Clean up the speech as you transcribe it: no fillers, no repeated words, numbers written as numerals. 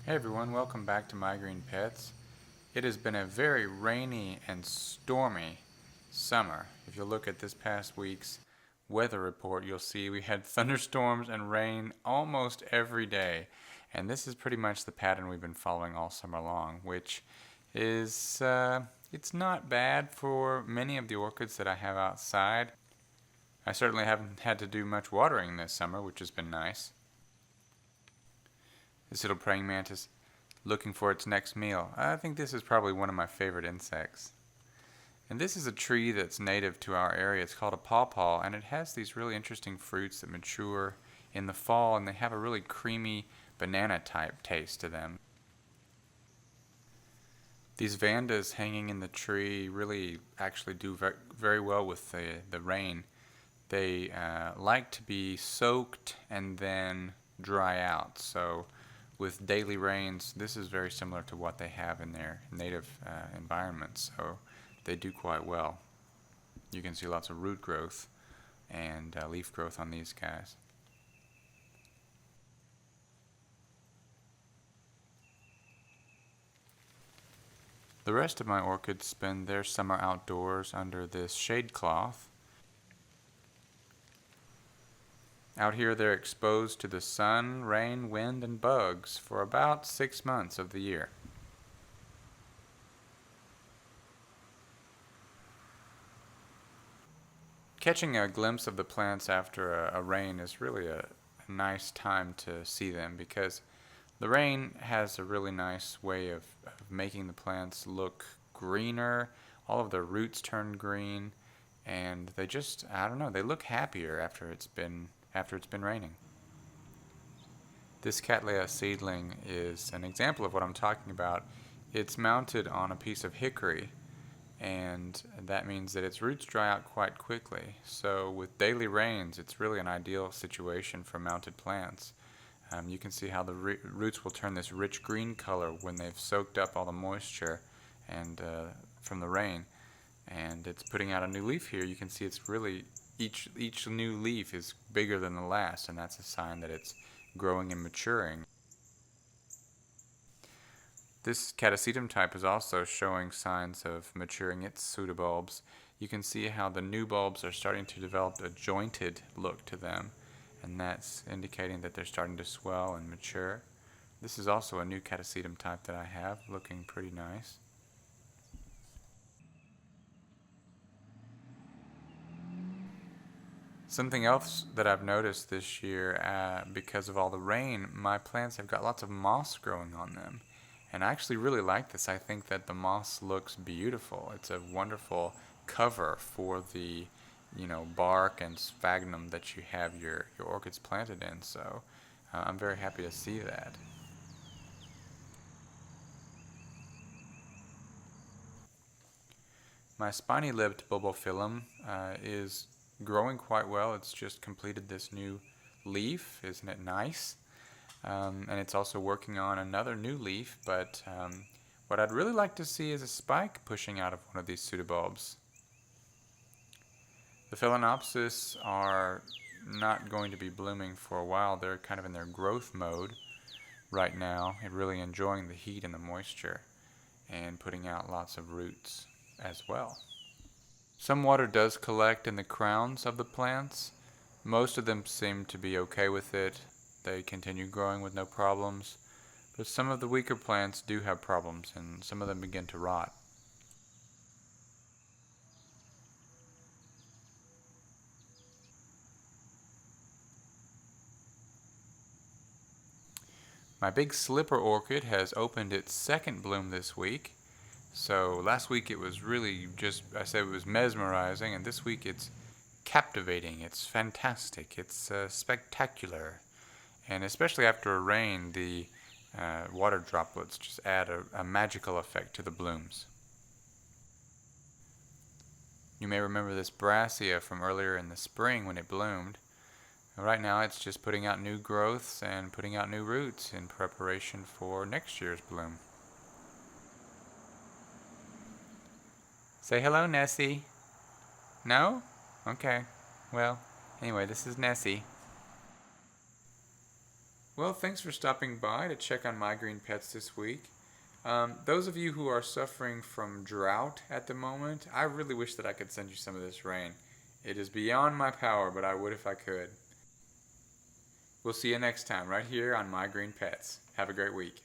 Hey everyone, welcome back to My Green Pets. It has been a very rainy and stormy summer. If you look at this past week's weather report, you'll see we had thunderstorms and rain almost every day. And this is pretty much the pattern we've been following all summer long, which is, it's not bad for many of the orchids that I have outside. I certainly haven't had to do much watering this summer, which has been nice. This little praying mantis looking for its next meal. I think this is probably one of my favorite insects. And this is a tree that's native to our area. It's called a pawpaw, and it has these really interesting fruits that mature in the fall, and they have a really creamy banana type taste to them. These vandas hanging in the tree really actually do very well with the rain. They like to be soaked and then dry out. So with daily rains, this is very similar to what they have in their native environments, so they do quite well. You can see lots of root growth and leaf growth on these guys. The rest of my orchids spend their summer outdoors under this shade cloth. Out here they're exposed to the sun, rain, wind, and bugs for about 6 months of the year. Catching a glimpse of the plants after a rain is really a nice time to see them, because the rain has a really nice way of making the plants look greener. All of their roots turn green, and they just, I don't know, they look happier after it's been raining. This Cattleya seedling is an example of what I'm talking about. It's mounted on a piece of hickory, and that means that its roots dry out quite quickly. So with daily rains, it's really an ideal situation for mounted plants. You can see how the roots will turn this rich green color when they've soaked up all the moisture and from the rain, and it's putting out a new leaf here. You can see it's really each new leaf is bigger than the last, and that's a sign that it's growing and maturing. This catasetum type is also showing signs of maturing its pseudobulbs. You can see how the new bulbs are starting to develop a jointed look to them, and that's indicating that they're starting to swell and mature. This is also a new catasetum type that I have, looking pretty nice. Something else that I've noticed this year, because of all the rain, my plants have got lots of moss growing on them. And I actually really like this. I think that the moss looks beautiful. It's a wonderful cover for the, bark and sphagnum that you have your orchids planted in. So I'm very happy to see that. My spiny-lipped bulbophyllum is growing quite well. It's just completed this new leaf. Isn't it nice? And it's also working on another new leaf, but what I'd really like to see is a spike pushing out of one of these pseudobulbs. The Phalaenopsis are not going to be blooming for a while. They're kind of in their growth mode right now and really enjoying the heat and the moisture and putting out lots of roots as well. Some water does collect in the crowns of the plants. Most of them seem to be okay with it. They continue growing with no problems, but some of the weaker plants do have problems, and some of them begin to rot. My big slipper orchid has opened its second bloom this week. So last week it was really just, I said it was mesmerizing, and this week it's captivating, it's fantastic, it's spectacular. And especially after a rain, the water droplets just add a magical effect to the blooms. You may remember this brassia from earlier in the spring when it bloomed. Right now it's just putting out new growths and putting out new roots in preparation for next year's bloom. Say hello, Nessie. No? Okay. Well, anyway, this is Nessie. Well, thanks for stopping by to check on my green pets this week. Those of you who are suffering from drought at the moment, I really wish that I could send you some of this rain. It is beyond my power, but I would if I could. We'll see you next time right here on My Green Pets. Have a great week.